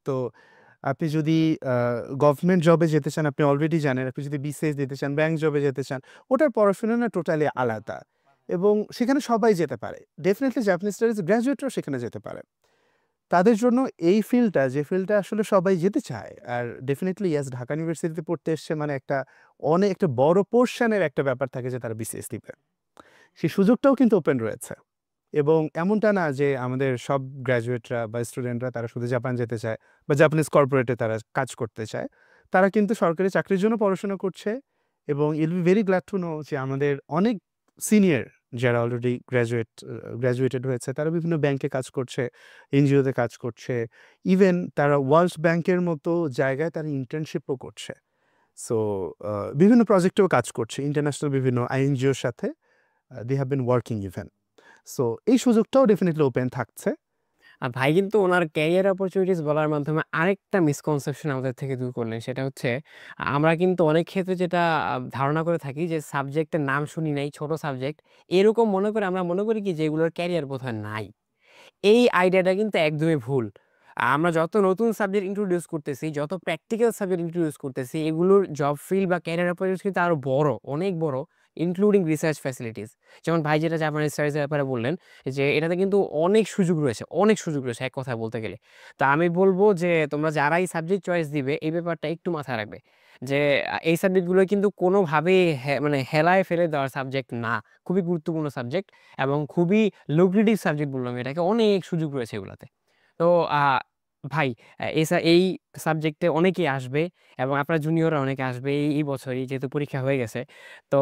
তো আপনি যদি গভর্নমেন্ট জবে যেতে চান, আপনি অলরেডি জানেন, আপনি যদি বিসিএস দিতে চান, ব্যাংক জবে যেতে চান, ওটার পড়াশোনা না টোটালি আলাদা, এবং সেখানে সবাই যেতে পারে। ডেফিনেটলি জাপানিজ স্টাডিজ গ্র্যাজুয়েটরাও সেখানে যেতে পারে। তাদের জন্য এই ফিল্ডটা, যে ফিল্ডটা আসলে সবাই যেতে চায়, আর ডেফিনেটলি ইয়াস ঢাকা ইউনিভার্সিটিতে পড়তে এসছে মানে অনেক একটা বড় পোর্শনের একটা ব্যাপার থাকে যে তারা বিসিএস দিবে, সেই সুযোগটাও কিন্তু ওপেন রয়েছে। এবং এমনটা না যে আমাদের সব গ্র্যাজুয়েটরা বা স্টুডেন্টরা তারা শুধু জাপান যেতে চায় বা জাপানিজ কর্পোরেটে তারা কাজ করতে চায়, তারা কিন্তু সরকারি চাকরির জন্য পড়াশোনা করছে। এবং I'll be very glad to know যে আমাদের অনেক সিনিয়র যারা অলরেডি গ্র্যাজুয়েটেড হয়েছে তারা বিভিন্ন ব্যাংকে কাজ করছে, এনজিওতে কাজ করছে, ইভেন তারা ওয়ার্ল্ড ব্যাংকের মতো জায়গায় তারা ইন্টার্নশিপও করছে। সো বিভিন্ন প্রজেক্টেও কাজ করছে ইন্টারন্যাশনাল বিভিন্ন আইএনজিওর সাথে, they have been working even. So এই সুযোগটাও ডেফিনেটলি ওপেন থাকছে। আর ভাই কিন্তু ওনার ক্যারিয়ার অপরচুনিটিস বলার মাধ্যমে আরেকটা মিসকনসেপশন আমাদের থেকে দূর করলেন। সেটা হচ্ছে আমরা কিন্তু অনেক ক্ষেত্রে যেটা ধারণা করে থাকি যে সাবজেক্টের নাম শুনি নাই, ছোট সাবজেক্ট, এরকম মনে করে আমরা মনে করি কি যে এগুলোর ক্যারিয়ার বোধহয় নাই। এই আইডিয়াটা কিন্তু একদমই ভুল। আমরা যত নতুন সাবজেক্ট ইন্ট্রোডিউস করতেছি, যত প্র্যাকটিক্যাল সাবজেক্ট ইন্ট্রোডিউস করতেছি, এগুলোর জব ফিল্ড বা ক্যারিয়ার অপরচুনিটি কিন্তু আরও বড়, অনেক বড়, ইনক্লুডিং রিসার্চ ফ্যাসিলিটিস। যেমন ভাই যেটা জাপানিজ স্টাডিজের ব্যাপারে বললেন যে এটাতে কিন্তু অনেক সুযোগ রয়েছে, অনেক সুযোগ রয়েছে এক কথায় বলতে গেলে। তা আমি বলবো যে তোমরা যারাই সাবজেক্ট চয়েস দিবে এই ব্যাপারটা একটু মাথায় রাখবে যে এই সাবজেক্টগুলো কিন্তু কোনোভাবেই মানে হেলায় ফেলে দেওয়ার সাবজেক্ট না, খুবই গুরুত্বপূর্ণ সাবজেক্ট এবং খুবই লুক্রেটিভ সাবজেক্ট বললাম এটাকে, অনেক সুযোগ রয়েছে এগুলাতে। তো ভাই এই সাবজেক্টে অনেকেই আসবে এবং আপনার জুনিয়ররা অনেকে আসবে এই বছরই, যেহেতু পরীক্ষা হয়ে গেছে। তো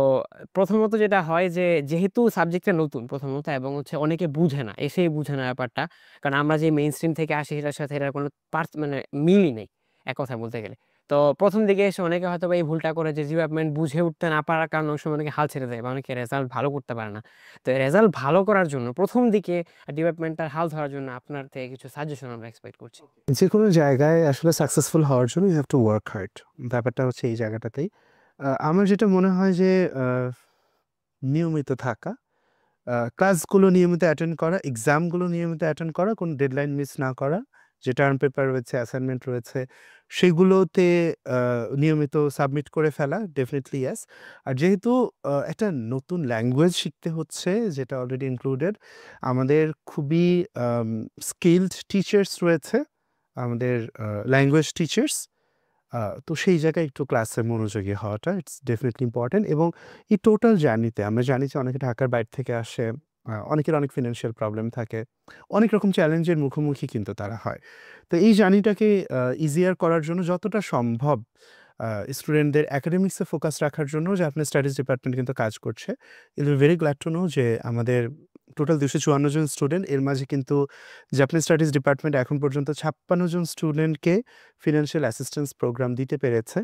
প্রথমত যেটা হয় যে যেহেতু সাবজেক্টটা নতুন প্রথমত, এবং হচ্ছে অনেকে বুঝে না, এসেই বুঝে না ব্যাপারটা, কারণ আমরা যে মেইন স্ট্রিম থেকে আসি সেটার সাথে এটার কোনো মানে মিলই নেই এক কথায় বলতে গেলে। তো প্রথম দিকে এসে অনেকে হয়তো বা এই ভুলটা করে যে ডিপার্টমেন্ট বুঝে উঠতে না পারার কারণে অনেক সময় অনেকে হাল ছেড়ে দেয় বা অনেকে রেজাল্ট ভালো করতে পারে না। তো রেজাল্ট ভালো করার জন্য প্রথম দিকে ডিপার্টমেন্টটার হাল ধরার জন্য আপনার থেকে কিছু সাজেশন আমরা এক্সপেক্ট করছি। যে কোনো জায়গায় আসলে সাকসেসফুল হওয়ার জন্য you have to work hard. ব্যাপারটা হচ্ছে এই জায়গাটাতেই। আমার যেটা মনে হয় যে নিয়মিত থাকা, ক্লাসগুলো নিয়মিত অ্যাটেন্ড করা, এক্সামগুলো নিয়মিত অ্যাটেন্ড করা, কোনো ডেডলাইন মিস না করা, যে টার্ম পেপার রয়েছে, অ্যাসাইনমেন্ট রয়েছে, সেগুলোতে নিয়মিত সাবমিট করে ফেলা, ডেফিনিটলি ইয়েস। আর যেহেতু একটা নতুন ল্যাঙ্গুয়েজ শিখতে হচ্ছে যেটা অলরেডি ইনক্লুডেড, আমাদের খুবই স্কিলড টিচার্স রয়েছে, আমাদের ল্যাঙ্গুয়েজ টিচার্স। তো সেই জায়গায় একটু ক্লাসে মনোযোগী হওয়াটা ইটস ডেফিনিটলি ইম্পর্টেন্ট। এবং এই টোটাল জার্নিতে আমরা জানি যে অনেকে ঢাকার বাইরে থেকে আসে, অনেকের অনেক ফিনান্সিয়াল প্রবলেম থাকে, অনেক রকম চ্যালেঞ্জের মুখোমুখি কিন্তু তারা হয়। তো এই জার্নিটাকে ইজিয়ার করার জন্য যতটা সম্ভব স্টুডেন্টদের একাডেমিক্সে ফোকাস রাখার জন্য জাপানিজ স্টাডিজ ডিপার্টমেন্ট কিন্তু কাজ করছে। Will be very glad to know যে আমাদের টোটাল 254 জন স্টুডেন্ট, এর মাঝে কিন্তু জাপানিজ স্টাডিজ ডিপার্টমেন্ট এখন পর্যন্ত 56 জন স্টুডেন্টকে ফিনান্সিয়াল অ্যাসিস্ট্যান্স প্রোগ্রাম দিতে পেরেছে,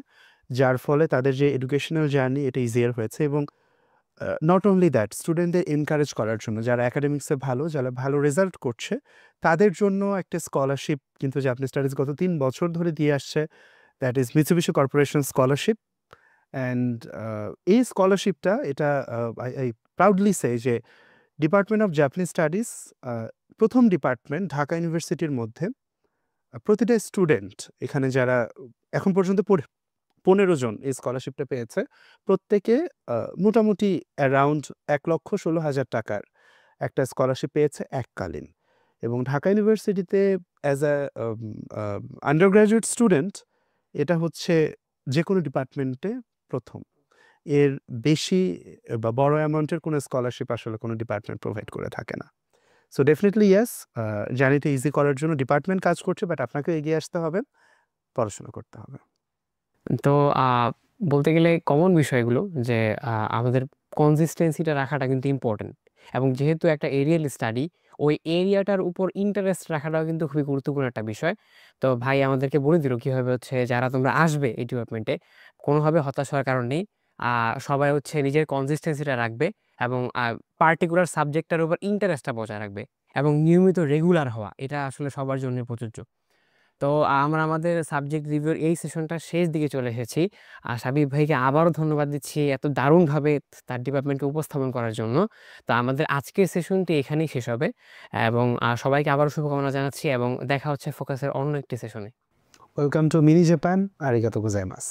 যার ফলে তাদের যে এডুকেশনাল জার্নি এটা ইজিয়ার হয়েছে। এবং নট অনলি দ্যাট, স্টুডেন্টদের এনকারেজ করার জন্য যারা একাডেমিক্সে ভালো, যারা ভালো রেজাল্ট করছে, তাদের জন্য একটা স্কলারশিপ কিন্তু জাপানিজ স্টাডিজ গত 3 বছর ধরে দিয়ে আসছে, that is Mitsubishi corporation scholarship. And এই স্কলারশিপটা এটা আই প্রাউডলি সে যে ডিপার্টমেন্ট অফ জাপানিজ স্টাডিজ প্রথম ডিপার্টমেন্ট ঢাকা ইউনিভার্সিটির মধ্যে প্রতিটা স্টুডেন্ট এখানে যারা এখন পর্যন্ত 15 জন এই স্কলারশিপটা পেয়েছে, প্রত্যেকে মোটামুটি অ্যারাউন্ড 1,16,000 টাকার একটা স্কলারশিপ পেয়েছে এককালীন। এবং ঢাকা ইউনিভার্সিটিতে as a under graduate student এটা হচ্ছে যে কোনো ডিপার্টমেন্টে প্রথম। এর বেশি বা বড় অ্যামাউন্টের কোনো স্কলারশিপ আসলে কোনো ডিপার্টমেন্ট প্রোভাইড করে থাকে না। সো ডেফিনিটলি ইয়েস, জার্নিটা ইজি করার জন্য ডিপার্টমেন্ট কাজ করছে, বাট আপনাকেও এগিয়ে আসতে হবে, পড়াশোনা করতে হবে। তো বলতে গেলে কমন বিষয়গুলো যে আমাদের কনসিস্টেন্সিটা রাখাটা কিন্তু ইম্পর্টেন্ট, এবং যেহেতু একটা এরিয়াল স্টাডি, ওই এরিয়াটার উপর ইন্টারেস্ট রাখাটাও কিন্তু খুবই গুরুত্বপূর্ণ একটা বিষয়। তো ভাই আমাদেরকে বলে দিল কীভাবে হচ্ছে যারা তোমরা আসবে এই ডিপার্টমেন্টে, কোনোভাবে হতাশ হওয়ার কারণ নেই। সবাই হচ্ছে নিজের কনসিস্টেন্সিটা রাখবে এবং পার্টিকুলার সাবজেক্টটার উপর ইন্টারেস্টটা বজায় রাখবে, এবং নিয়মিত রেগুলার হওয়া এটা আসলে সবার জন্য প্রযোজ্য। তো আমরা আমাদের সাবজেক্ট রিভিউর এই সেশনটা শেষ দিকে চলে এসেছি। সাবিব ভাইকে আবারও ধন্যবাদ দিচ্ছি এত দারুণভাবে তার ডিপার্টমেন্টকে উপস্থাপন করার জন্য। তো আমাদের আজকের সেশনটি এখানেই শেষ হবে, এবং সবাইকে আবারও শুভকামনা জানাচ্ছি, এবং দেখা হচ্ছে ফোকাসের অন্য একটি সেশনে। ওয়েলকাম টু মিনি জাপান, আরিগাতো গোজাইমাস।